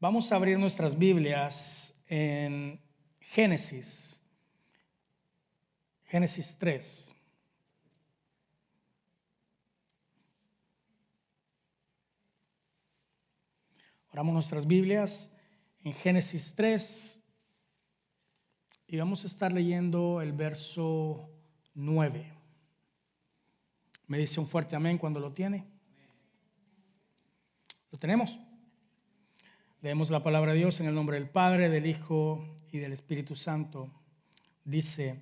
Vamos a abrir nuestras Biblias en Génesis 3. Abramos nuestras Biblias en Génesis 3 y vamos a estar leyendo el verso 9. Me dice un fuerte amén cuando lo tiene. ¿Lo tenemos? Leemos la palabra de Dios en el nombre del Padre, del Hijo y del Espíritu Santo. Dice: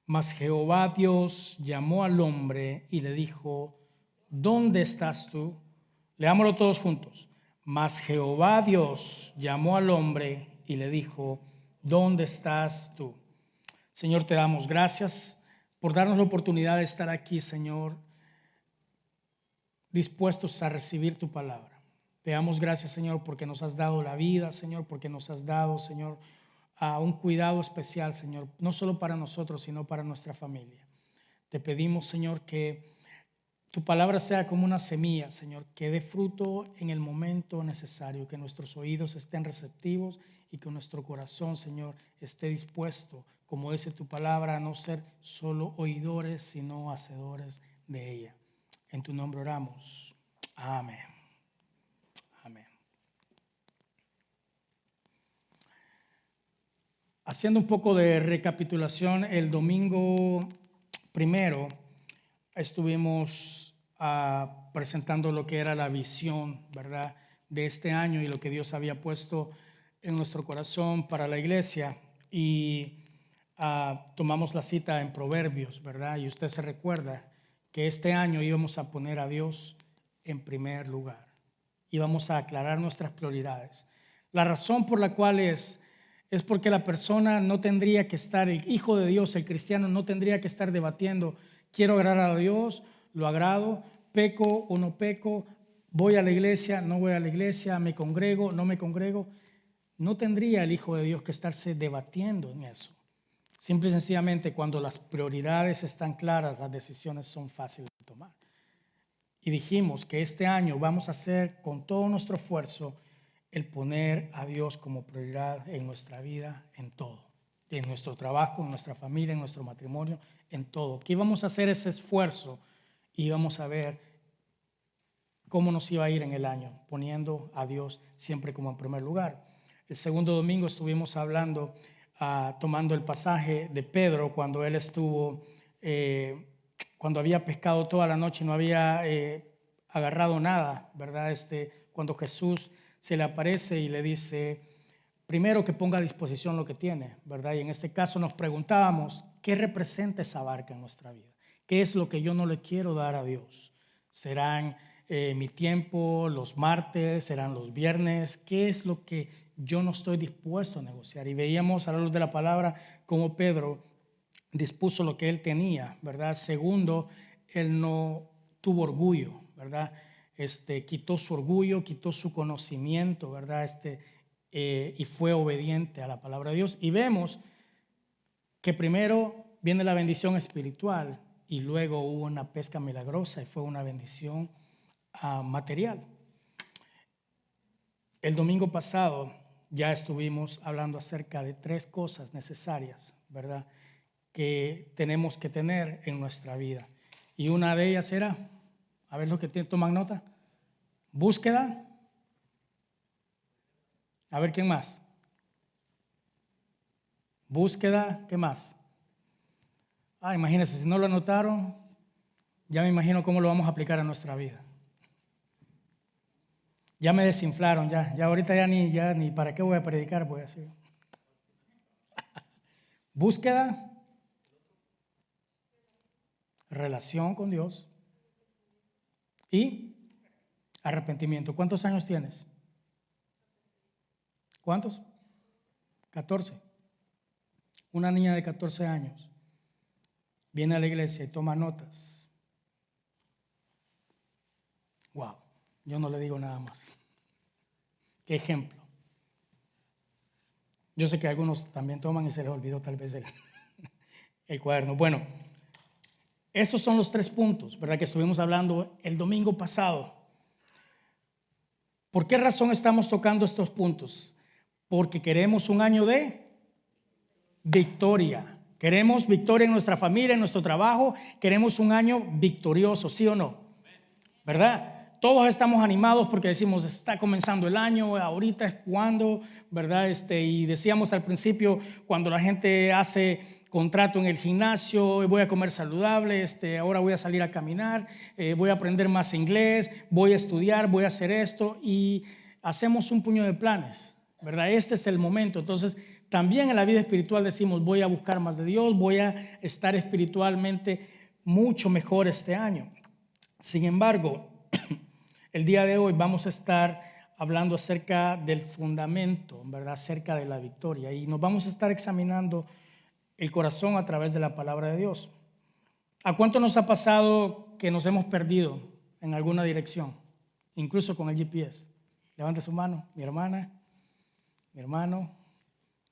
Mas Jehová Dios llamó al hombre y le dijo: ¿Dónde estás tú? Leámoslo todos juntos. Mas Jehová Dios llamó al hombre y le dijo: ¿Dónde estás tú? Señor, te damos gracias por darnos la oportunidad de estar aquí, Señor, dispuestos a recibir tu palabra. Te damos gracias, Señor, porque nos has dado la vida, Señor, porque nos has dado, Señor, a un cuidado especial, Señor, no solo para nosotros, sino para nuestra familia. Te pedimos, Señor, que tu palabra sea como una semilla, Señor, que dé fruto en el momento necesario, que nuestros oídos estén receptivos y que nuestro corazón, Señor, esté dispuesto, como dice tu palabra, a no ser solo oidores, sino hacedores de ella. En tu nombre oramos. Amén. Amén. Haciendo un poco de recapitulación, el domingo primero estuvimos presentando lo que era la visión, ¿verdad?, de este año y lo que Dios había puesto en nuestro corazón para la iglesia. Y tomamos la cita en Proverbios, ¿verdad? Y usted se recuerda que este año íbamos a poner a Dios en primer lugar. Íbamos a aclarar nuestras prioridades. La razón por la cual es porque la persona no tendría que estar, el hijo de Dios, el cristiano, no tendría que estar debatiendo: quiero agradar a Dios, lo agrado, peco o no peco, voy a la iglesia, no voy a la iglesia, me congrego, no me congrego. No tendría el hijo de Dios que estarse debatiendo en eso. Simple y sencillamente, cuando las prioridades están claras, las decisiones son fáciles de tomar. Y dijimos que este año vamos a hacer con todo nuestro esfuerzo el poner a Dios como prioridad en nuestra vida, en todo, en nuestro trabajo, en nuestra familia, en nuestro matrimonio, en todo. Que íbamos a hacer ese esfuerzo y íbamos a ver cómo nos iba a ir en el año, poniendo a Dios siempre como en primer lugar. El segundo domingo estuvimos hablando, tomando el pasaje de Pedro cuando él estuvo, cuando había pescado toda la noche y no había agarrado nada, ¿verdad? Cuando Jesús se le aparece y le dice, primero que ponga a disposición lo que tiene, ¿verdad? Y en este caso nos preguntábamos, ¿qué representa esa barca en nuestra vida? ¿Qué es lo que yo no le quiero dar a Dios? ¿Serán mi tiempo, los martes, serán los viernes? ¿Qué es lo que yo no estoy dispuesto a negociar? Y veíamos a la luz de la palabra cómo Pedro dispuso lo que él tenía, ¿verdad? Segundo, él no tuvo orgullo, ¿verdad? Quitó su orgullo, quitó su conocimiento, ¿verdad? Y fue obediente a la palabra de Dios. Y vemos que primero viene la bendición espiritual y luego hubo una pesca milagrosa y fue una bendición material. El domingo pasado ya estuvimos hablando acerca de 3 cosas necesarias, ¿verdad?, que tenemos que tener en nuestra vida. Y una de ellas era, a ver lo que toman nota, búsqueda. A ver, ¿quién más? Búsqueda, ¿qué más? Imagínense, si no lo anotaron, ya me imagino cómo lo vamos a aplicar a nuestra vida. Ya me desinflaron, ya ahorita ya ni para qué voy a predicar, voy a hacer. Búsqueda, relación con Dios y arrepentimiento. ¿Cuántos años tienes? ¿Cuántos? 14. Una niña de 14 años viene a la iglesia y toma notas. Wow, yo no le digo nada más. ¿Qué ejemplo? Yo sé que algunos también toman y se les olvidó tal vez el cuaderno. Bueno, esos son los 3 puntos, ¿verdad?, que estuvimos hablando el domingo pasado. ¿Por qué razón estamos tocando estos puntos? Porque queremos un año de victoria. Queremos victoria en nuestra familia, en nuestro trabajo. Queremos un año victorioso, ¿sí o no? ¿Verdad? Todos estamos animados porque decimos, está comenzando el año, ahorita es cuando, ¿verdad? Y decíamos al principio, cuando la gente hace contrato en el gimnasio, voy a comer saludable, ahora voy a salir a caminar, voy a aprender más inglés, voy a estudiar, voy a hacer esto, y hacemos un puño de planes, ¿verdad? Este es el momento. Entonces, también en la vida espiritual decimos, voy a buscar más de Dios, voy a estar espiritualmente mucho mejor este año. Sin embargo, el día de hoy vamos a estar hablando acerca del fundamento, ¿verdad? Acerca de la victoria, y nos vamos a estar examinando el corazón a través de la palabra de Dios. ¿A cuánto nos ha pasado que nos hemos perdido en alguna dirección, incluso con el GPS? Levante su mano, mi hermana, mi hermano.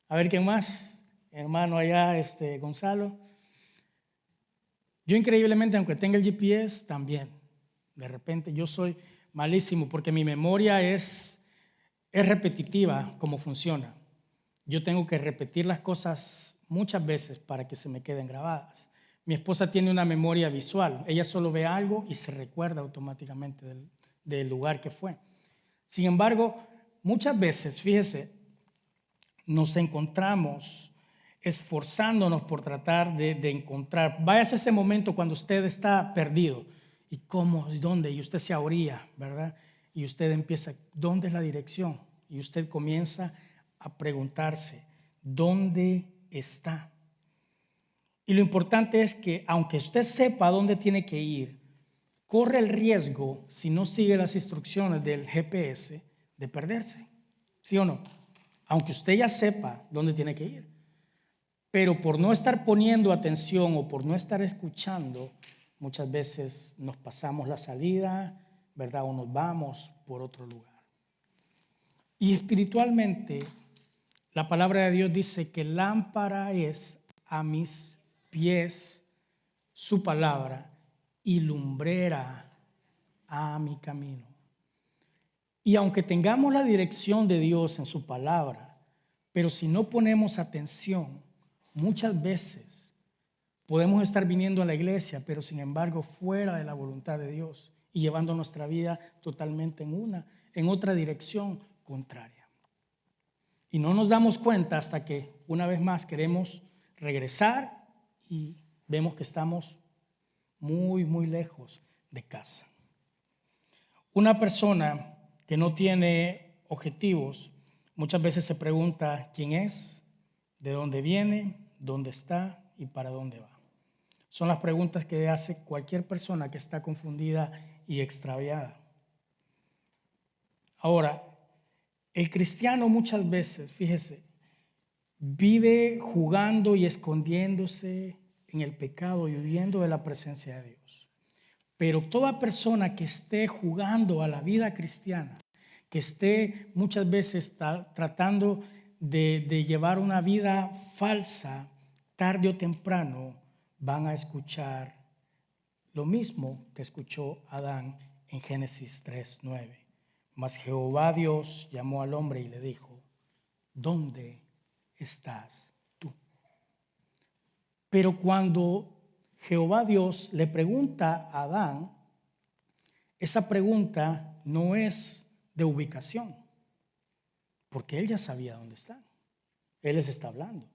A ver, ¿quién más? Mi hermano allá, Gonzalo. Yo increíblemente, aunque tenga el GPS, también, de repente yo soy malísimo porque mi memoria es repetitiva como funciona. Yo tengo que repetir las cosas muchas veces para que se me queden grabadas. Mi esposa tiene una memoria visual. Ella solo ve algo y se recuerda automáticamente del lugar que fue. Sin embargo, muchas veces, fíjese, nos encontramos esforzándonos por tratar de encontrar. Váyase ese momento cuando usted está perdido. ¿Y cómo? ¿Y dónde? Y usted se ahoría, ¿verdad? Y usted empieza, ¿dónde es la dirección? Y usted comienza a preguntarse, ¿dónde está? Y lo importante es que, aunque usted sepa dónde tiene que ir, corre el riesgo, si no sigue las instrucciones del GPS, de perderse. ¿Sí o no? Aunque usted ya sepa dónde tiene que ir. Pero por no estar poniendo atención o por no estar escuchando, muchas veces nos pasamos la salida, ¿verdad? O nos vamos por otro lugar. Y espiritualmente, la palabra de Dios dice que lámpara es a mis pies su palabra y lumbrera a mi camino. Y aunque tengamos la dirección de Dios en su palabra, pero si no ponemos atención, muchas veces podemos estar viniendo a la iglesia, pero sin embargo fuera de la voluntad de Dios y llevando nuestra vida totalmente en otra dirección contraria. Y no nos damos cuenta hasta que una vez más queremos regresar y vemos que estamos muy, muy lejos de casa. Una persona que no tiene objetivos muchas veces se pregunta quién es, de dónde viene, dónde está y para dónde va. Son las preguntas que hace cualquier persona que está confundida y extraviada. Ahora, el cristiano muchas veces, fíjese, vive jugando y escondiéndose en el pecado y huyendo de la presencia de Dios. Pero toda persona que esté jugando a la vida cristiana, que esté muchas veces tratando de llevar una vida falsa, tarde o temprano van a escuchar lo mismo que escuchó Adán en Génesis 3:9. Mas Jehová Dios llamó al hombre y le dijo, ¿dónde estás tú? Pero cuando Jehová Dios le pregunta a Adán, esa pregunta no es de ubicación, porque él ya sabía dónde está. Él les está hablando.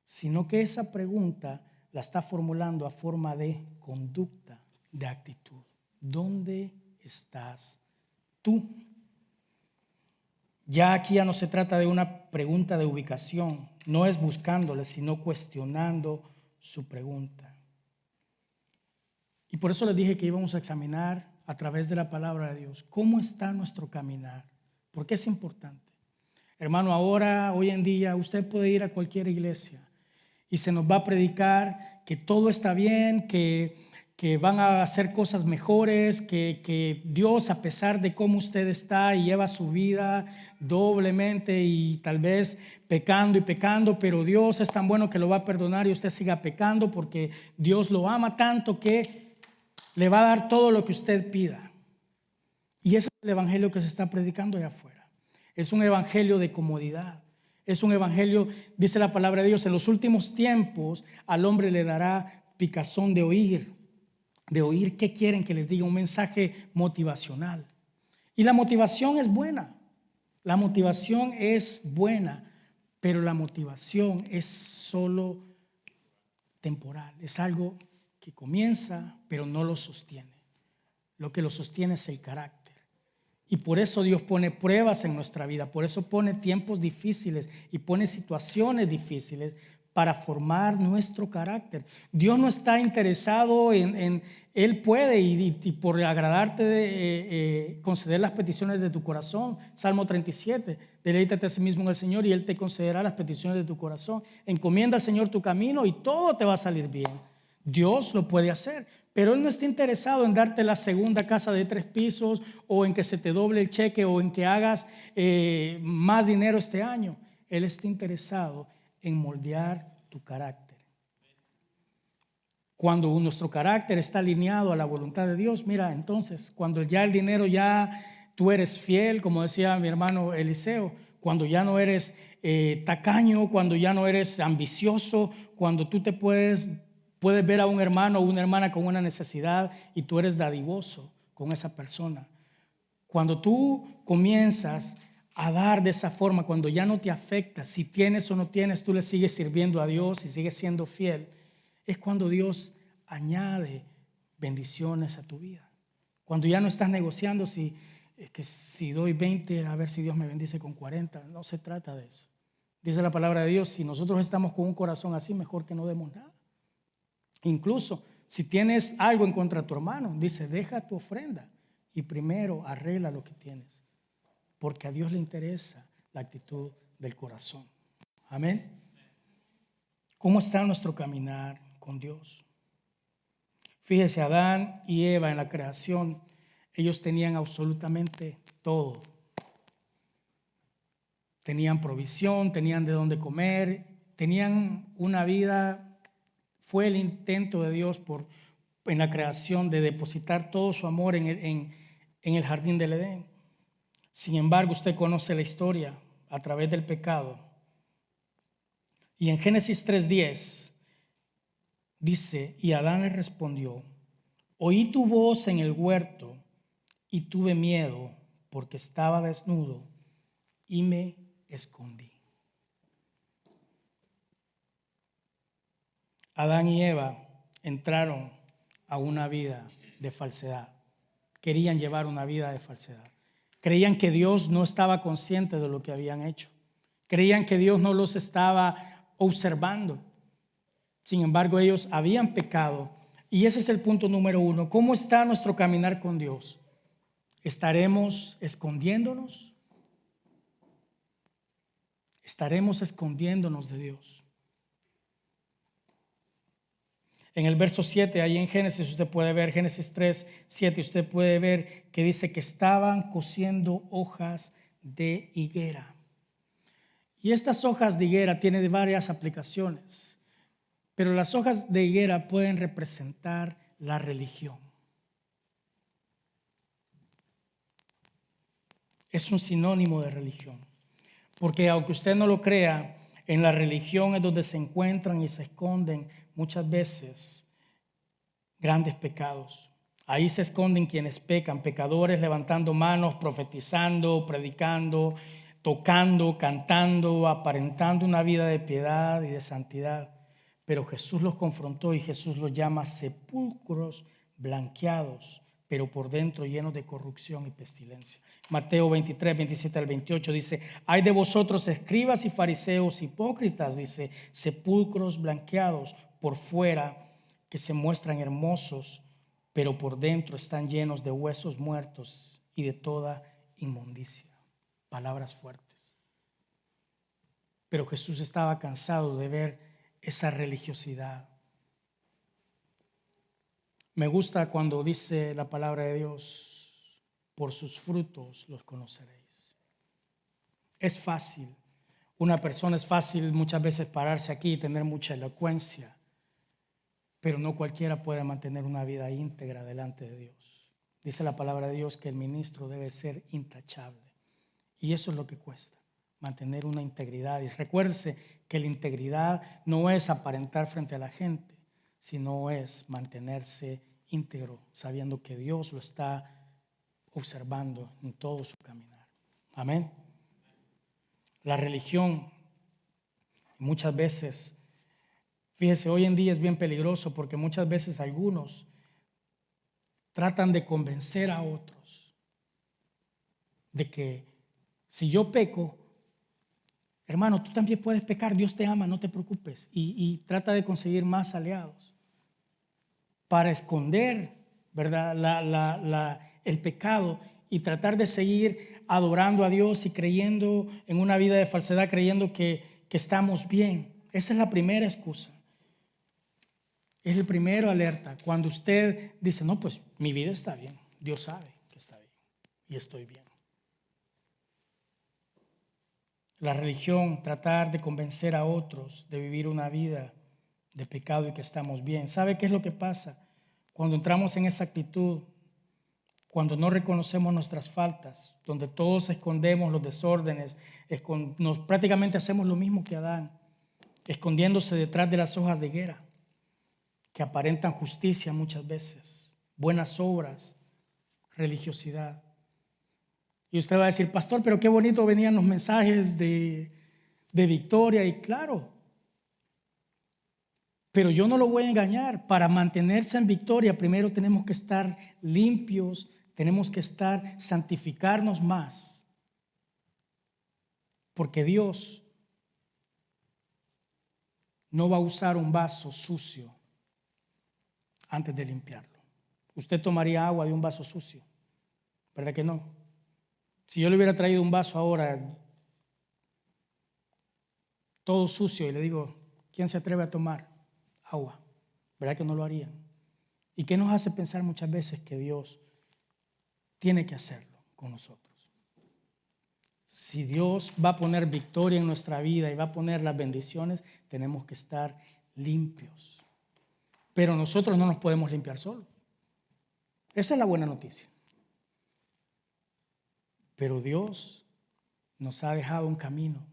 Sino que esa pregunta la está formulando a forma de conducta, de actitud. ¿Dónde estás tú? Ya aquí ya no se trata de una pregunta de ubicación, no es buscándole, sino cuestionando su pregunta. Y por eso les dije que íbamos a examinar a través de la palabra de Dios cómo está nuestro caminar, porque es importante. Hermano, ahora, hoy en día, usted puede ir a cualquier iglesia y se nos va a predicar que todo está bien, que van a hacer cosas mejores, que Dios, a pesar de cómo usted está y lleva su vida doblemente y tal vez pecando y pecando, pero Dios es tan bueno que lo va a perdonar y usted siga pecando porque Dios lo ama tanto que le va a dar todo lo que usted pida. Y ese es el evangelio que se está predicando allá afuera. Es un evangelio de comodidad. Es un evangelio, dice la palabra de Dios, en los últimos tiempos al hombre le dará picazón de oír qué quieren que les diga, un mensaje motivacional. Y la motivación es buena. La motivación es buena, pero la motivación es solo temporal. Es algo que comienza, pero no lo sostiene. Lo que lo sostiene es el carácter. Y por eso Dios pone pruebas en nuestra vida, por eso pone tiempos difíciles y pone situaciones difíciles para formar nuestro carácter. Dios no está interesado Él puede y por agradarte conceder las peticiones de tu corazón. Salmo 37, deleítate a sí mismo en el Señor y Él te concederá las peticiones de tu corazón. Encomienda al Señor tu camino y todo te va a salir bien. Dios lo puede hacer, pero Él no está interesado en darte la segunda casa de 3 pisos o en que se te doble el cheque o en que hagas más dinero este año. Él está interesado en moldear tu carácter. Cuando nuestro carácter está alineado a la voluntad de Dios, mira, entonces, cuando ya el dinero, ya tú eres fiel, como decía mi hermano Eliseo, cuando ya no eres tacaño, cuando ya no eres ambicioso, cuando tú te puedes ver a un hermano o una hermana con una necesidad y tú eres dadivoso con esa persona. Cuando tú comienzas a dar de esa forma, cuando ya no te afecta, si tienes o no tienes, tú le sigues sirviendo a Dios y sigues siendo fiel, es cuando Dios añade bendiciones a tu vida. Cuando ya no estás negociando si doy 20, a ver si Dios me bendice con 40. No se trata de eso. Dice la palabra de Dios, si nosotros estamos con un corazón así, mejor que no demos nada. Incluso si tienes algo en contra de tu hermano, dice, deja tu ofrenda y primero arregla lo que tienes. Porque a Dios le interesa la actitud del corazón. Amén. ¿Cómo está nuestro caminar con Dios? Fíjese, Adán y Eva en la creación, ellos tenían absolutamente todo. Tenían provisión, tenían de dónde comer, tenían una vida. Fue el intento de Dios en la creación de depositar todo su amor en el jardín del Edén. Sin embargo, usted conoce la historia a través del pecado. Y en Génesis 3:10 dice, y Adán le respondió, oí tu voz en el huerto y tuve miedo porque estaba desnudo y me escondí. Adán y Eva entraron a una vida de falsedad. Querían llevar una vida de falsedad. Creían que Dios no estaba consciente de lo que habían hecho. Creían que Dios no los estaba observando. Sin embargo, ellos habían pecado. Y ese es el punto número 1. ¿Cómo está nuestro caminar con Dios? ¿Estaremos escondiéndonos? ¿Estaremos escondiéndonos de Dios? En el verso 7, ahí en Génesis, usted puede ver, Génesis 3:7, usted puede ver que dice que estaban cociendo hojas de higuera. Y estas hojas de higuera tienen varias aplicaciones, pero las hojas de higuera pueden representar la religión. Es un sinónimo de religión, porque aunque usted no lo crea, en la religión es donde se encuentran y se esconden muchas veces grandes pecados. Ahí se esconden quienes pecan, pecadores levantando manos, profetizando, predicando, tocando, cantando, aparentando una vida de piedad y de santidad. Pero Jesús los confrontó y Jesús los llama sepulcros blanqueados, pero por dentro llenos de corrupción y pestilencia. Mateo 23, 27 al 28 dice, hay de vosotros escribas y fariseos hipócritas, dice, sepulcros blanqueados por fuera, que se muestran hermosos, pero por dentro están llenos de huesos muertos y de toda inmundicia. Palabras fuertes. Pero Jesús estaba cansado de ver esa religiosidad. Me gusta cuando dice la palabra de Dios, por sus frutos los conoceréis. Es fácil. Una persona es fácil muchas veces pararse aquí y tener mucha elocuencia, pero no cualquiera puede mantener una vida íntegra delante de Dios. dice la palabra de Dios que el ministro debe ser intachable. Y eso es lo que cuesta, mantener una integridad. Y recuérdese que la integridad no es aparentar frente a la gente, sino es mantenerse íntegro, sabiendo que Dios lo está observando en todo su caminar. Amén. La religión muchas veces, fíjese, hoy en día es bien peligroso porque muchas veces algunos tratan de convencer a otros de que si yo peco, hermano, tú también puedes pecar, Dios te ama, no te preocupes. Y trata de conseguir más aliados para esconder, ¿verdad?, el pecado y tratar de seguir adorando a Dios y creyendo en una vida de falsedad, creyendo que estamos bien. Esa es la primera excusa. Es el primero alerta. Cuando usted dice, no, pues mi vida está bien. Dios sabe que está bien y estoy bien. La religión, tratar de convencer a otros de vivir una vida de pecado y que estamos bien. ¿Sabe qué es lo que pasa? Cuando entramos en esa actitud, cuando no reconocemos nuestras faltas, donde todos escondemos los desórdenes, prácticamente hacemos lo mismo que Adán, escondiéndose detrás de las hojas de higuera, que aparentan justicia muchas veces, buenas obras, religiosidad. Y usted va a decir, pastor, pero qué bonito venían los mensajes de victoria. Y claro, pero yo no lo voy a engañar. Para mantenerse en victoria, primero tenemos que estar limpios, tenemos que santificarnos más. Porque Dios no va a usar un vaso sucio antes de limpiarlo. Usted tomaría agua de un vaso sucio, ¿verdad que no? Si yo le hubiera traído un vaso ahora todo sucio y le digo, ¿quién se atreve a tomar agua? ¿Verdad que no lo harían? ¿Y qué nos hace pensar muchas veces que Dios tiene que hacerlo con nosotros? Si Dios va a poner victoria en nuestra vida y va a poner las bendiciones, tenemos que estar limpios. Pero nosotros no nos podemos limpiar solos. Esa es la buena noticia. Pero Dios nos ha dejado un camino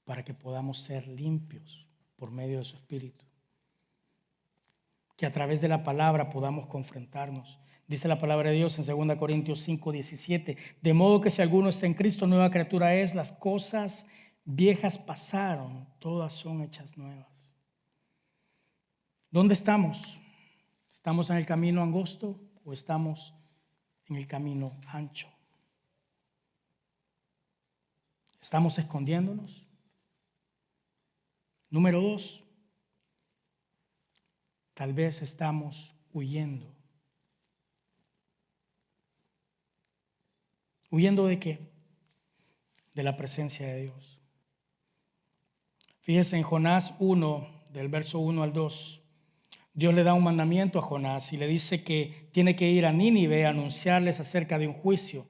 para que podamos ser limpios por medio de su Espíritu. Que a través de la palabra podamos confrontarnos. Dice la palabra de Dios en 2 Corintios 5:17, de modo que si alguno está en Cristo, nueva criatura es, las cosas viejas pasaron, todas son hechas nuevas. ¿Dónde estamos? ¿Estamos en el camino angosto o estamos en el camino ancho? ¿Estamos escondiéndonos? Número 2, tal vez estamos huyendo. ¿Huyendo de qué? De la presencia de Dios. Fíjese en Jonás 1, del verso 1 al 2. Dios le da un mandamiento a Jonás y le dice que tiene que ir a Nínive a anunciarles acerca de un juicio.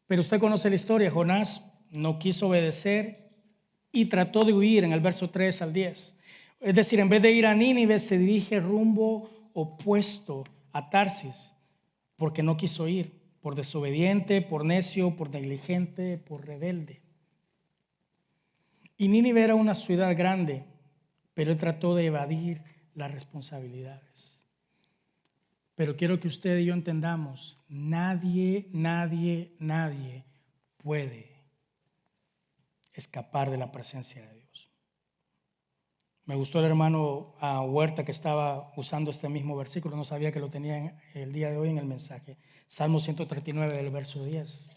Pero usted conoce la historia. Jonás no quiso obedecer y trató de huir en el verso 3 al 10. Es decir, en vez de ir a Nínive, se dirige rumbo opuesto a Tarsis, porque no quiso ir, por desobediente, por necio, por negligente, por rebelde. Y Nínive era una ciudad grande, pero él trató de evadir las responsabilidades. Pero quiero que usted y yo entendamos, nadie puede escapar de la presencia de Dios. Me gustó el hermano Huerta que estaba usando este mismo versículo, no sabía que lo tenía el día de hoy en el mensaje. Salmo 139 del verso 10.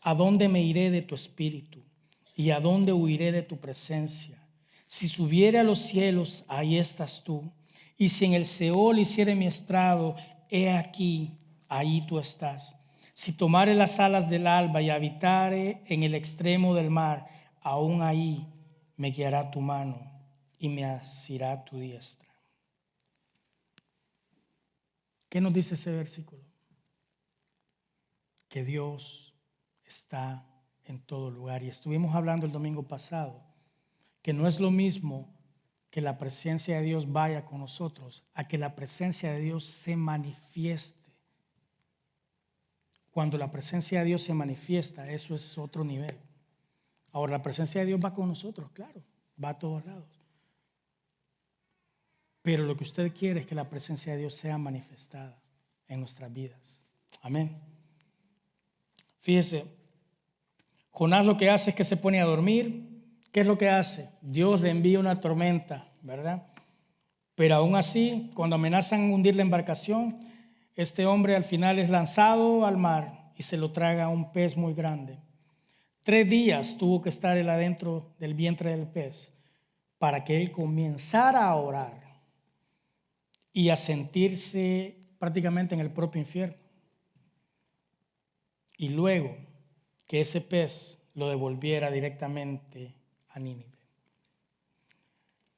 ¿A dónde me iré de tu espíritu? ¿Y a dónde huiré de tu presencia? Si subiere a los cielos, ahí estás tú. Y si en el Seol hiciere mi estrado, he aquí, ahí tú estás. Si tomare las alas del alba y habitare en el extremo del mar, aún ahí me guiará tu mano y me asirá tu diestra. ¿Qué nos dice ese versículo? Que Dios está en todo lugar. Y estuvimos hablando el domingo pasado que no es lo mismo que la presencia de Dios vaya con nosotros a que la presencia de Dios se manifieste Cuando la presencia de Dios se manifiesta, eso es otro nivel. Ahora, la presencia de Dios va con nosotros, claro, va a todos lados. Pero lo que usted quiere es que la presencia de Dios sea manifestada en nuestras vidas. Amén. Fíjese, Jonás lo que hace es que se pone a dormir. ¿Qué es lo que hace? Dios le envía una tormenta, ¿verdad? Pero aún así, cuando amenazan hundir la embarcación, este hombre al final es lanzado al mar y se lo traga un pez muy grande. 3 días tuvo que estar él adentro del vientre del pez para que él comenzara a orar y a sentirse prácticamente en el propio infierno. Y luego que ese pez lo devolviera directamente a Nínive.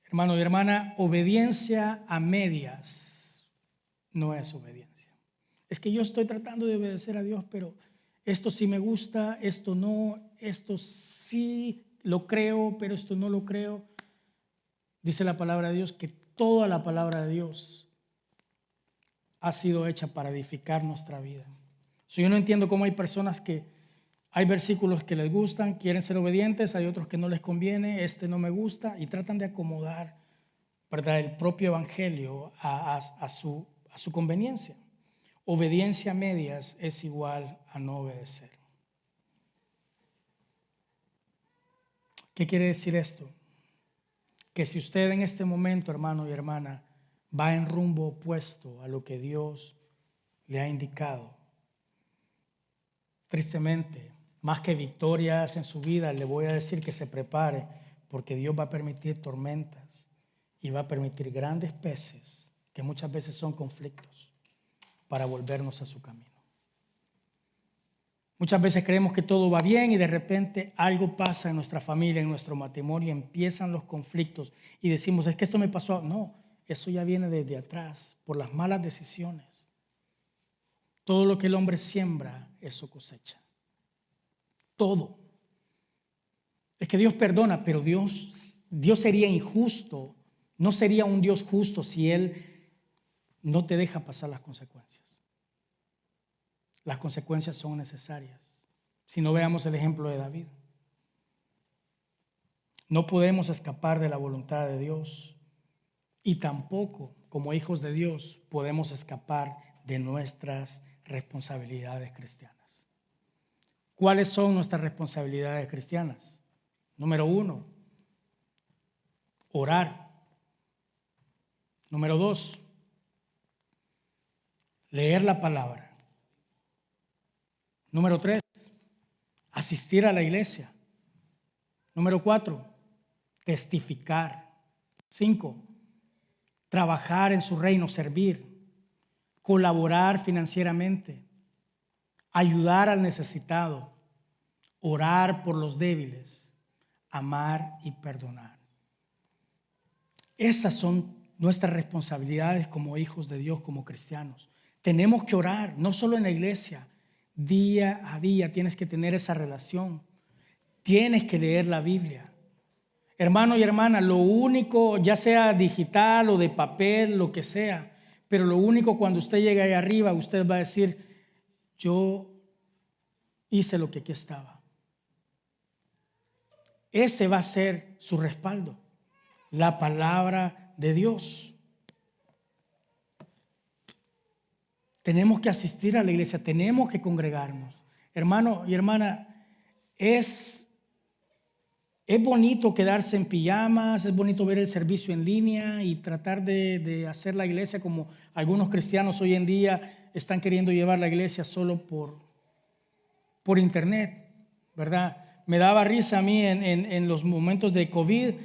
Hermano y hermana, obediencia a medias no es obediencia. Es que yo estoy tratando de obedecer a Dios, pero esto sí me gusta, esto no, esto sí lo creo, pero esto no lo creo. Dice la palabra de Dios que toda la palabra de Dios ha sido hecha para edificar nuestra vida. Yo no entiendo cómo hay personas que hay versículos que les gustan, quieren ser obedientes, hay otros que no les conviene, este no me gusta, y tratan de acomodar, ¿verdad?, el propio evangelio a su conveniencia. Obediencia a medias es igual a no obedecer. ¿Qué quiere decir esto? Que si usted en este momento, hermano y hermana, va en rumbo opuesto a lo que Dios le ha indicado, tristemente, más que victorias en su vida, le voy a decir que se prepare, porque Dios va a permitir tormentas y va a permitir grandes peces, que muchas veces son conflictos, para volvernos a su camino. Muchas veces creemos que todo va bien y de repente algo pasa en nuestra familia, en nuestro matrimonio, y empiezan los conflictos y decimos, es que esto me pasó. No, eso ya viene desde atrás, por las malas decisiones. Todo lo que el hombre siembra, eso cosecha. Todo. Es que Dios perdona, pero Dios sería injusto, no sería un Dios justo si Él no te deja pasar las consecuencias. Las consecuencias son necesarias. Si no, veamos el ejemplo de David. No podemos escapar de la voluntad de Dios y tampoco, como hijos de Dios, podemos escapar de nuestras responsabilidades cristianas. ¿Cuáles son nuestras responsabilidades cristianas? Número 1, orar. Número 2, leer la palabra. Número 3, asistir a la iglesia. Número 4, testificar. 5, trabajar en su reino, servir, colaborar financieramente, ayudar al necesitado, orar por los débiles, amar y perdonar. Esas son nuestras responsabilidades como hijos de Dios, como cristianos. Tenemos que orar, no solo en la iglesia. Día a día tienes que tener esa relación. Tienes que leer la Biblia. Hermano y hermana, lo único, ya sea digital o de papel, lo que sea, pero lo único cuando usted llegue ahí arriba, usted va a decir, yo hice lo que aquí estaba. Ese va a ser su respaldo, la palabra de Dios. Tenemos que asistir a la iglesia, tenemos que congregarnos. Hermano y hermana, es bonito quedarse en pijamas, es bonito ver el servicio en línea y tratar de hacer la iglesia como algunos cristianos hoy en día están queriendo llevar la iglesia solo por internet, ¿verdad? Me daba risa a mí en los momentos de COVID,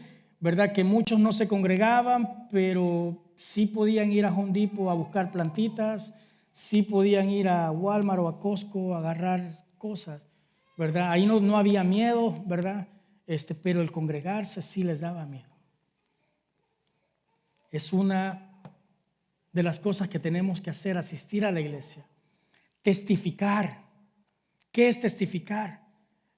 ¿verdad? Que muchos no se congregaban, pero sí podían ir a Home Depot a buscar plantitas, sí podían ir a Walmart o a Costco a agarrar cosas, ¿verdad? Ahí no había miedo, ¿verdad? Pero el congregarse sí les daba miedo. Es una de las cosas que tenemos que hacer, asistir a la iglesia. Testificar. ¿Qué es testificar?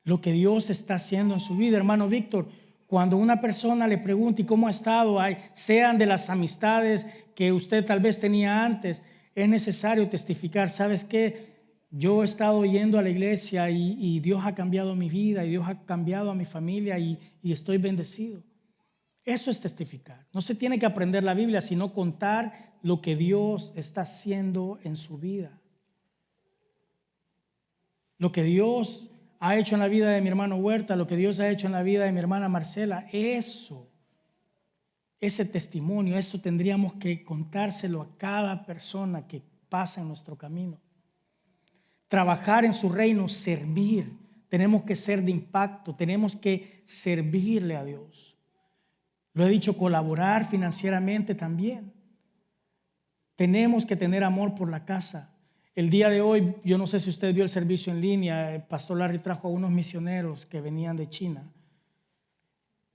Lo que Dios está haciendo en su vida. Hermano Víctor, cuando una persona le pregunta ¿y cómo ha estado? Sean de las amistades que usted tal vez tenía antes, es necesario testificar. ¿Sabes qué? Yo he estado yendo a la iglesia y Dios ha cambiado mi vida y Dios ha cambiado a mi familia y estoy bendecido. Eso es testificar. No se tiene que aprender la Biblia, sino contar lo que Dios está haciendo en su vida. Lo que Dios ha hecho en la vida de mi hermano Huerta, lo que Dios ha hecho en la vida de mi hermana Marcela, ese testimonio, eso tendríamos que contárselo a cada persona que pasa en nuestro camino. Trabajar en su reino, servir. Tenemos que ser de impacto, tenemos que servirle a Dios. Lo he dicho, colaborar financieramente también. Tenemos que tener amor por la casa. El día de hoy, yo no sé si usted vio el servicio en línea, el pastor Larry trajo a unos misioneros que venían de China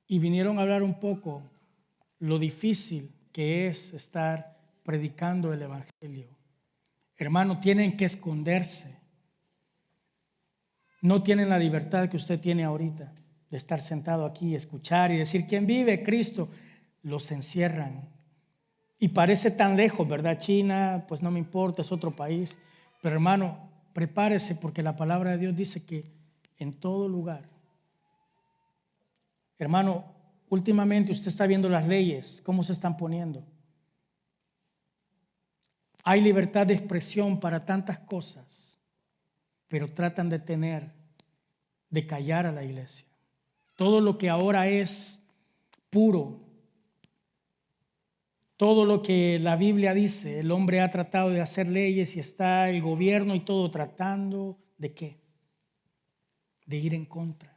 y vinieron a hablar un poco lo difícil que es estar predicando el evangelio. Hermano, tienen que esconderse. No tienen la libertad que usted tiene ahorita de estar sentado aquí, escuchar y decir, ¿quién vive? Cristo. Los encierran. Y parece tan lejos, ¿verdad? China, pues no me importa, es otro país. Pero hermano, prepárese porque la palabra de Dios dice que en todo lugar. Hermano, últimamente usted está viendo las leyes, cómo se están poniendo. Hay libertad de expresión para tantas cosas, pero tratan de callar a la iglesia. Todo lo que ahora es puro, todo lo que la Biblia dice, el hombre ha tratado de hacer leyes y está el gobierno y todo tratando ¿de qué? De ir en contra.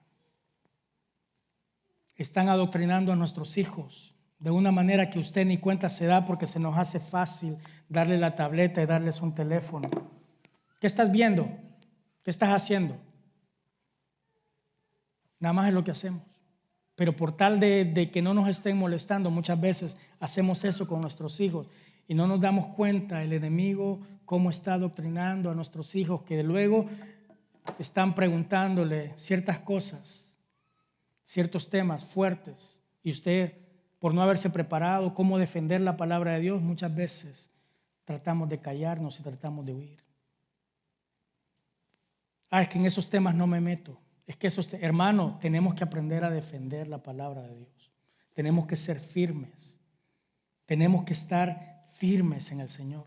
Están adoctrinando a nuestros hijos de una manera que usted ni cuenta se da porque se nos hace fácil darle la tableta y darles un teléfono. ¿Qué estás viendo? ¿Qué estás haciendo? Nada más es lo que hacemos. Pero por tal de que no nos estén molestando, muchas veces hacemos eso con nuestros hijos y no nos damos cuenta el enemigo cómo está adoctrinando a nuestros hijos, que luego están preguntándole ciertas cosas, ciertos temas fuertes, y usted, por no haberse preparado cómo defender la palabra de Dios, muchas veces tratamos de callarnos y tratamos de huir. Es que en esos temas no me meto. Es que hermano, tenemos que aprender a defender la palabra de Dios. Tenemos que ser firmes. Tenemos que estar firmes en el Señor.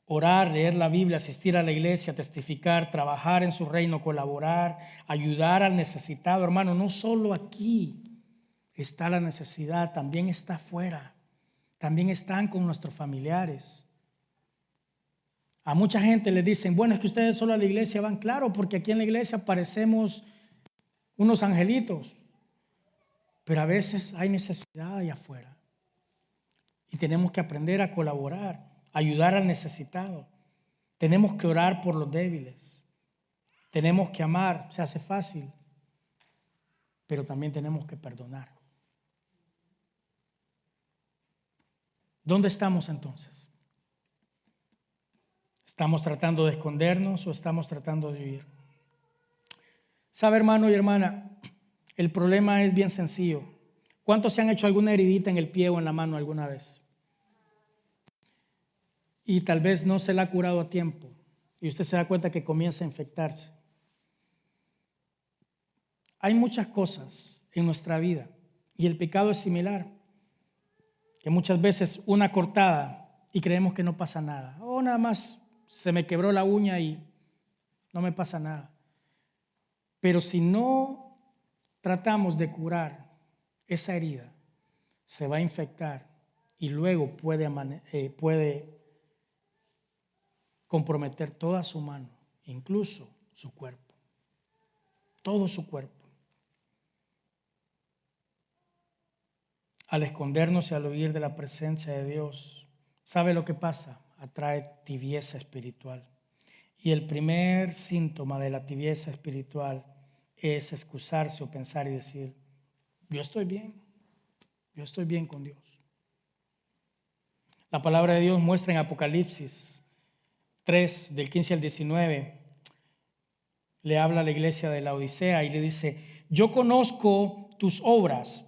Orar, leer la Biblia, asistir a la iglesia, testificar, trabajar en su reino, colaborar, ayudar al necesitado. Hermano, no solo aquí está la necesidad, también está afuera. También están con nuestros familiares. A mucha gente le dicen, bueno, es que ustedes solo a la iglesia van. Claro, porque aquí en la iglesia parecemos unos angelitos, pero a veces hay necesidad allá afuera y tenemos que aprender a colaborar, ayudar al necesitado. Tenemos que orar por los débiles, tenemos que amar, se hace fácil, pero también tenemos que perdonar. ¿Dónde estamos entonces? ¿Estamos tratando de escondernos o estamos tratando de huir? ¿Sabe, hermano y hermana? El problema es bien sencillo. ¿Cuántos se han hecho alguna heridita en el pie o en la mano alguna vez? Y tal vez no se la ha curado a tiempo y usted se da cuenta que comienza a infectarse. Hay muchas cosas en nuestra vida y el pecado es similar, que muchas veces una cortada y creemos que no pasa nada. O nada más se me quebró la uña y no me pasa nada. Pero si no tratamos de curar esa herida, se va a infectar y luego puede comprometer toda su mano, incluso su cuerpo, todo su cuerpo. Al escondernos y al huir de la presencia de Dios, ¿sabe lo que pasa? Atrae tibieza espiritual. Y el primer síntoma de la tibieza espiritual es excusarse o pensar y decir, yo estoy bien con Dios. La palabra de Dios muestra en Apocalipsis 3, del 15 al 19, le habla a la iglesia de la Odisea y le dice, yo conozco tus obras,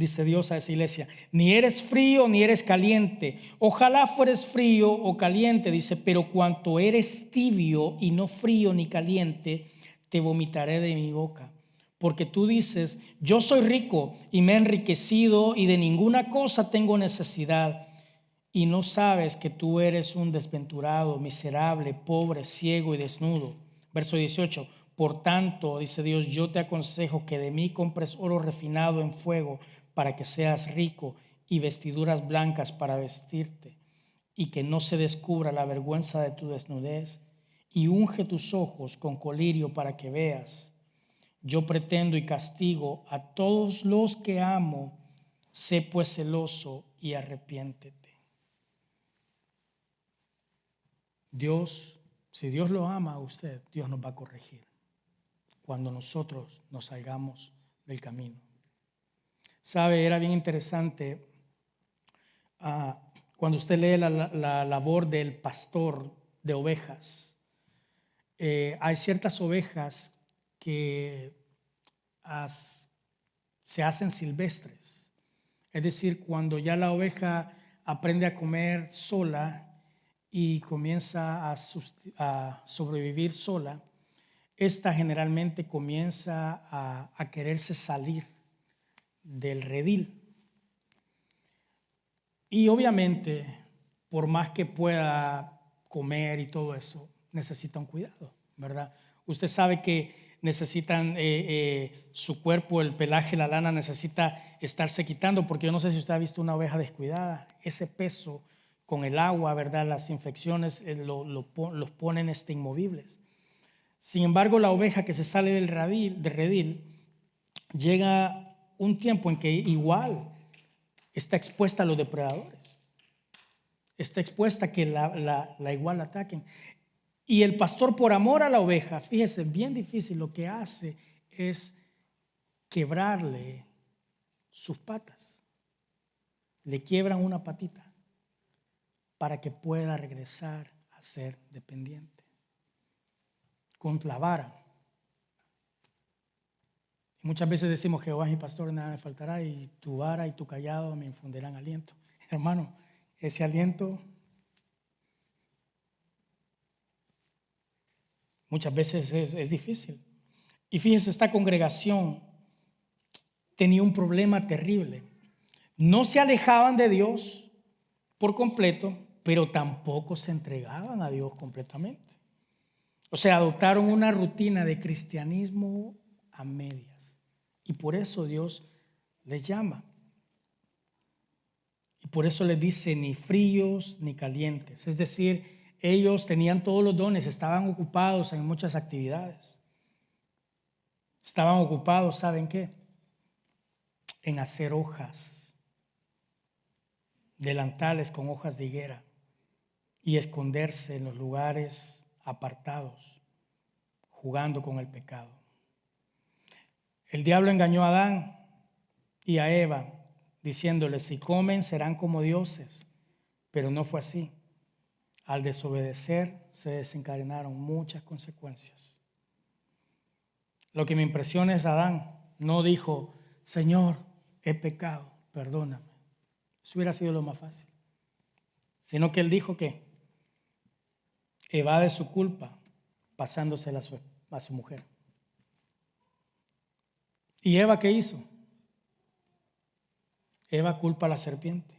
dice Dios a esa iglesia. Ni eres frío ni eres caliente. Ojalá fueres frío o caliente, dice, pero cuanto eres tibio y no frío ni caliente, te vomitaré de mi boca. Porque tú dices, yo soy rico y me he enriquecido y de ninguna cosa tengo necesidad. Y no sabes que tú eres un desventurado, miserable, pobre, ciego y desnudo. Verso 18. Por tanto, dice Dios, yo te aconsejo que de mí compres oro refinado en fuego para que seas rico y vestiduras blancas para vestirte y que no se descubra la vergüenza de tu desnudez, y unge tus ojos con colirio para que veas. Yo pretendo y castigo a todos los que amo. Sé pues celoso y arrepiéntete. Dios, si Dios lo ama a usted, Dios nos va a corregir cuando nosotros nos salgamos del camino. Sabe, era bien interesante cuando usted lee la labor del pastor de ovejas. Hay ciertas ovejas que se hacen silvestres. Es decir, cuando ya la oveja aprende a comer sola y comienza a sobrevivir sola, esta generalmente comienza a quererse salir del redil. Y obviamente, por más que pueda comer y todo eso, necesita un cuidado, ¿verdad? Usted sabe que necesitan su cuerpo, el pelaje, la lana necesita estarse quitando, porque yo no sé si usted ha visto una oveja descuidada, ese peso con el agua, ¿verdad? Las infecciones los ponen inmovibles. Sin embargo, la oveja que se sale del redil, llega un tiempo en que igual está expuesta a los depredadores, está expuesta a que la igual ataquen. Y el pastor, por amor a la oveja, fíjese, bien difícil, lo que hace es quebrarle sus patas. Le quiebran una patita para que pueda regresar a ser dependiente. Con la vara. Muchas veces decimos, Jehová es mi pastor, nada me faltará, y tu vara y tu callado me infundirán aliento. Hermano, ese aliento muchas veces es difícil. Y fíjense, esta congregación tenía un problema terrible. No se alejaban de Dios por completo, pero tampoco se entregaban a Dios completamente. O sea, adoptaron una rutina de cristianismo a medias. Y por eso Dios les llama. Y por eso les dice ni fríos ni calientes. Es decir, ellos tenían todos los dones, estaban ocupados en muchas actividades. Estaban ocupados, ¿saben qué? En hacer hojas, delantales con hojas de higuera y esconderse en los lugares apartados, jugando con el pecado. El diablo engañó a Adán y a Eva, diciéndoles, si comen serán como dioses, pero no fue así. Al desobedecer se desencadenaron muchas consecuencias. Lo que me impresiona es Adán no dijo, Señor, he pecado, perdóname. Eso hubiera sido lo más fácil. Sino que él dijo que evade su culpa pasándosela a su mujer. ¿Y Eva qué hizo? Eva culpa a la serpiente.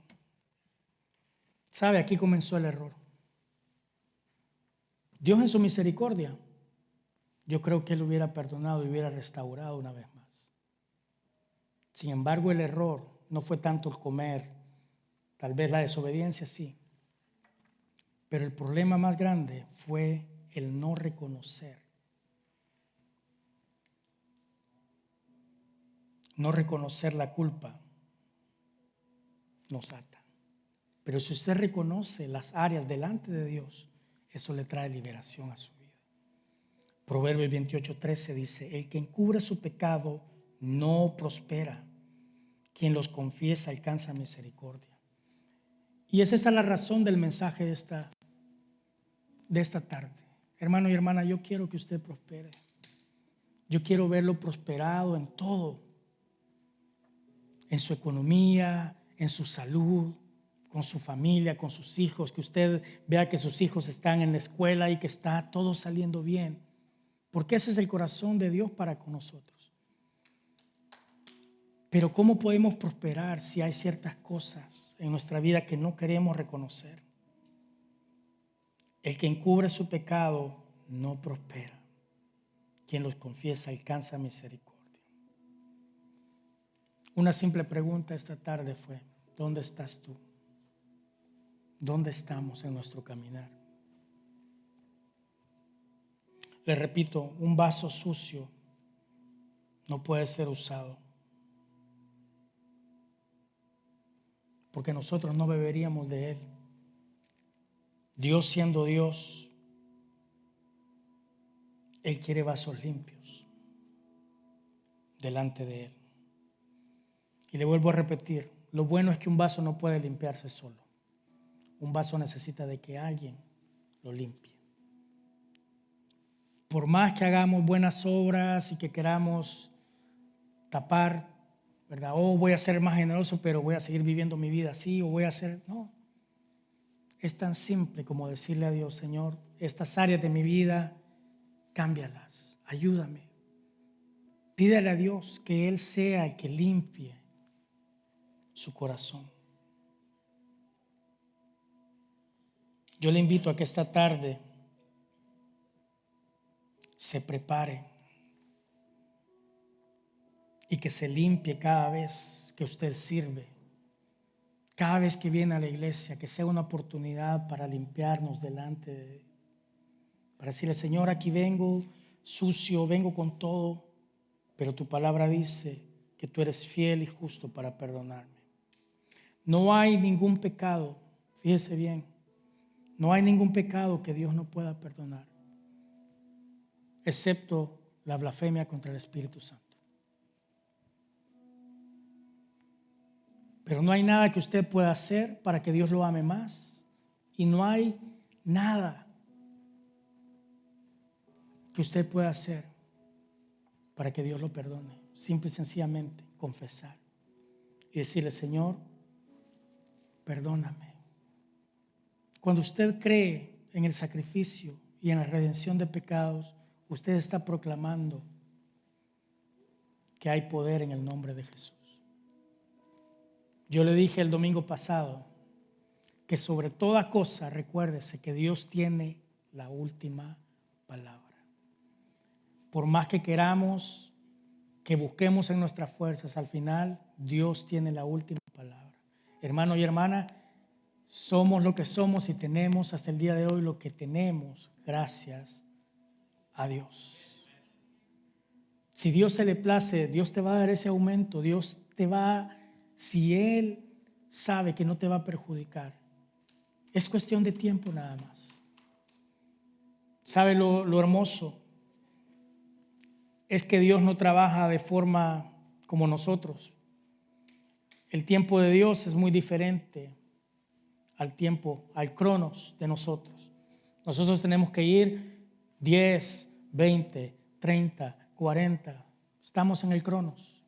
¿Sabe? Aquí comenzó el error. Dios en su misericordia, yo creo que Él hubiera perdonado y hubiera restaurado una vez más. Sin embargo, el error no fue tanto el comer, tal vez la desobediencia sí, pero el problema más grande fue el no reconocer. No reconocer la culpa nos ata. Pero si usted reconoce las áreas delante de Dios, eso le trae liberación a su vida. Proverbios 28:13 dice, el que encubre su pecado no prospera. Quien los confiesa alcanza misericordia. Y es esa la razón del mensaje de esta tarde. Hermano y hermana, yo quiero que usted prospere. Yo quiero verlo prosperado en todo. en su economía, en su salud, con su familia, con sus hijos, que usted vea que sus hijos están en la escuela y que está todo saliendo bien. Porque ese es el corazón de Dios para con nosotros. Pero ¿cómo podemos prosperar si hay ciertas cosas en nuestra vida que no queremos reconocer? El que encubre su pecado no prospera. Quien los confiesa alcanza misericordia. Una simple pregunta esta tarde fue: ¿dónde estás tú? ¿Dónde estamos en nuestro caminar? Les repito, un vaso sucio no puede ser usado, porque nosotros no beberíamos de él. Dios siendo Dios, Él quiere vasos limpios delante de Él. Y le vuelvo a repetir, lo bueno es que un vaso no puede limpiarse solo. Un vaso necesita de que alguien lo limpie. Por más que hagamos buenas obras y que queramos tapar, ¿verdad? Oh, voy a ser más generoso, pero voy a seguir viviendo mi vida así, o voy a hacer... No. Es tan simple como decirle a Dios: Señor, estas áreas de mi vida, cámbialas, ayúdame. Pídale a Dios que Él sea el que limpie su corazón. Yo le invito a que esta tarde se prepare y que se limpie cada vez que usted sirve, cada vez que viene a la iglesia, que sea una oportunidad para limpiarnos delante de Él, para decirle: Señor, aquí vengo sucio, vengo con todo, pero tu palabra dice que tú eres fiel y justo para perdonarme. No hay ningún pecado, fíjese bien, no hay ningún pecado que Dios no pueda perdonar, excepto la blasfemia contra el Espíritu Santo. Pero no hay nada que usted pueda hacer para que Dios lo ame más, y no hay nada que usted pueda hacer para que Dios lo perdone. Simple y sencillamente confesar y decirle: Señor, perdóname. Cuando usted cree en el sacrificio y en la redención de pecados, usted está proclamando que hay poder en el nombre de Jesús. Yo le dije el domingo pasado que sobre toda cosa recuérdese que Dios tiene la última palabra. Por más que queramos, que busquemos en nuestras fuerzas, al final Dios tiene la última palabra. Hermano y hermana, somos lo que somos y tenemos hasta el día de hoy lo que tenemos gracias a Dios. Si Dios se le place, Dios te va a dar ese aumento. Dios te va, si Él sabe que no te va a perjudicar, es cuestión de tiempo nada más. ¿Sabe lo hermoso? Es que Dios no trabaja de forma como nosotros. El tiempo de Dios es muy diferente al tiempo, al cronos de nosotros. Nosotros tenemos que ir 10, 20, 30, 40. Estamos en el cronos.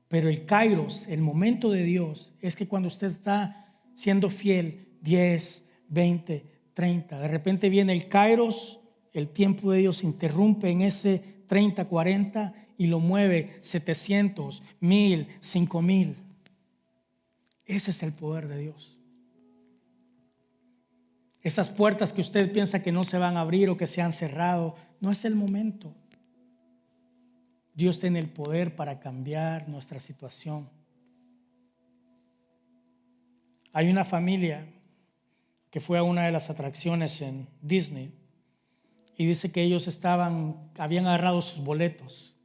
Pero el kairos, el momento de Dios, es que cuando usted está siendo fiel, 10, 20, 30, de repente viene el kairos, el tiempo de Dios interrumpe en ese 30, 40 y lo mueve 700, 1000, 5000. Ese es el poder de Dios. Esas puertas que usted piensa que no se van a abrir o que se han cerrado, no es el momento. Dios tiene el poder para cambiar nuestra situación. Hay una familia que fue a una de las atracciones en Disney y dice que ellos habían agarrado sus boletos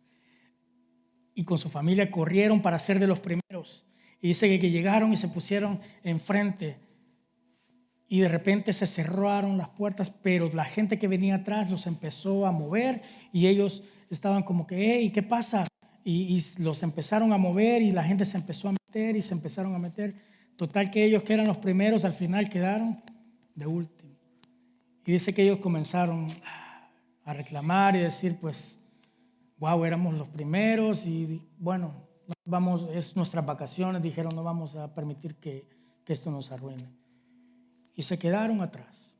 y con su familia corrieron para ser de los primeros. Y dice que llegaron y se pusieron enfrente y de repente se cerraron las puertas, pero la gente que venía atrás los empezó a mover y ellos estaban como que: hey, ¿qué pasa? Y los empezaron a mover y la gente se empezó a meter y se empezaron a meter. Total que ellos, que eran los primeros, al final quedaron de último. Y dice que ellos comenzaron a reclamar y decir: pues, wow, éramos los primeros y bueno, Vamos, es nuestras vacaciones, dijeron, no vamos a permitir que esto nos arruine. Y se quedaron atrás.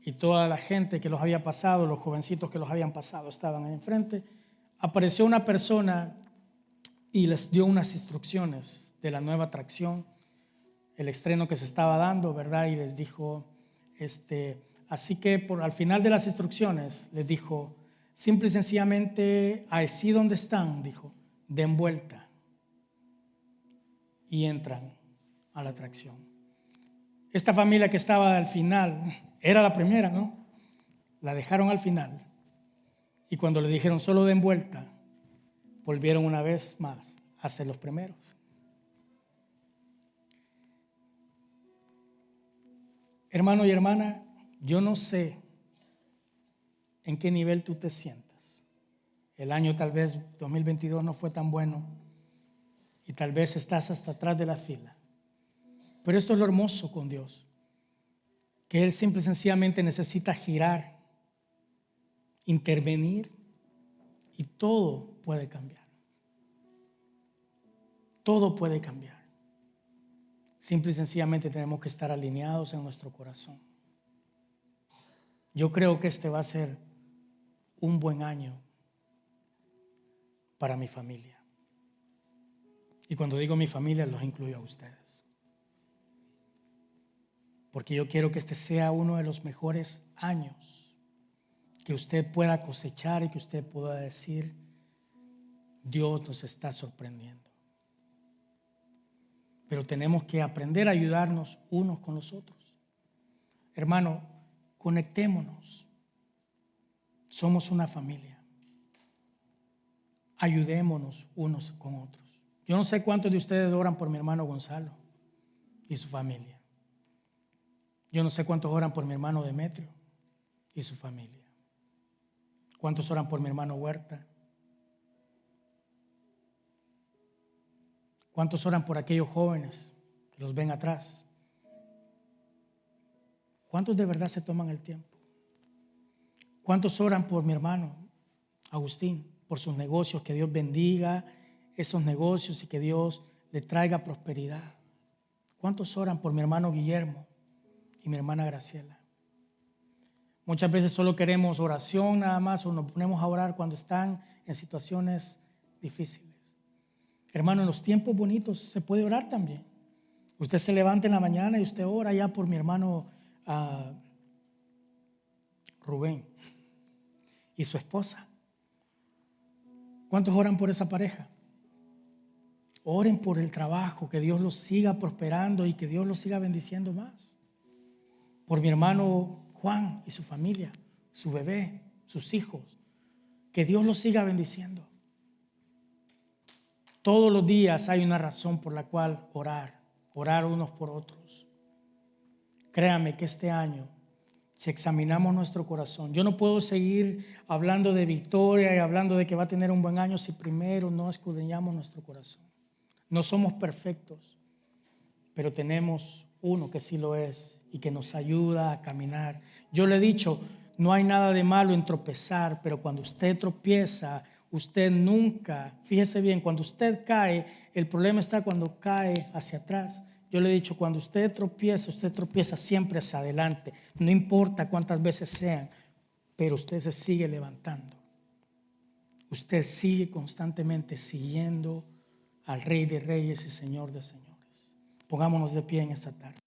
Y toda la gente que los había pasado, los jovencitos que los habían pasado, estaban ahí enfrente. Apareció una persona y les dio unas instrucciones de la nueva atracción, el estreno que se estaba dando, ¿verdad? Y les dijo, así que al final de las instrucciones les dijo, simple y sencillamente, así donde están, dijo, den vuelta y entran a la atracción. Esta familia que estaba al final, era la primera, ¿no? La dejaron al final. Y cuando le dijeron solo den vuelta, volvieron una vez más a ser los primeros. Hermano y hermana, yo no sé en qué nivel tú te sientas. El año tal vez 2022 no fue tan bueno y tal vez estás hasta atrás de la fila. Pero esto es lo hermoso con Dios, que Él simple y sencillamente necesita girar, intervenir y todo puede cambiar. Todo puede cambiar. Simple y sencillamente tenemos que estar alineados en nuestro corazón. Yo creo que este va a ser un buen año para mi familia. Y cuando digo mi familia, los incluyo a ustedes. Porque yo quiero que este sea uno de los mejores años que usted pueda cosechar y que usted pueda decir, Dios nos está sorprendiendo. Pero tenemos que aprender a ayudarnos unos con los otros. Hermano, conectémonos. Somos una familia. Ayudémonos unos con otros. Yo no sé cuántos de ustedes oran por mi hermano Gonzalo y su familia. Yo no sé cuántos oran por mi hermano Demetrio y su familia. ¿Cuántos oran por mi hermano Huerta? ¿Cuántos oran por aquellos jóvenes que los ven atrás? ¿Cuántos de verdad se toman el tiempo? ¿Cuántos oran por mi hermano Agustín, por sus negocios? Que Dios bendiga esos negocios y que Dios le traiga prosperidad. ¿Cuántos oran por mi hermano Guillermo y mi hermana Graciela? Muchas veces solo queremos oración nada más o nos ponemos a orar cuando están en situaciones difíciles. Hermano, en los tiempos bonitos se puede orar también. Usted se levanta en la mañana y usted ora ya por mi hermano Rubén y su esposa. ¿Cuántos oran por esa pareja? Oren por el trabajo, que Dios los siga prosperando y que Dios los siga bendiciendo más. Por mi hermano Juan y su familia, su bebé, sus hijos, que Dios los siga bendiciendo. Todos los días hay una razón por la cual orar unos por otros. Créame que este año, si examinamos nuestro corazón, yo no puedo seguir hablando de victoria y hablando de que va a tener un buen año si primero no escudriñamos nuestro corazón. No somos perfectos, pero tenemos uno que sí lo es y que nos ayuda a caminar. Yo le he dicho, no hay nada de malo en tropezar, pero cuando usted tropieza, usted nunca, fíjese bien, cuando usted cae, el problema está cuando cae hacia atrás. Yo le he dicho, cuando usted tropieza siempre hacia adelante, no importa cuántas veces sean, pero usted se sigue levantando. Usted sigue constantemente siguiendo al Rey de Reyes y Señor de Señores. Pongámonos de pie en esta tarde.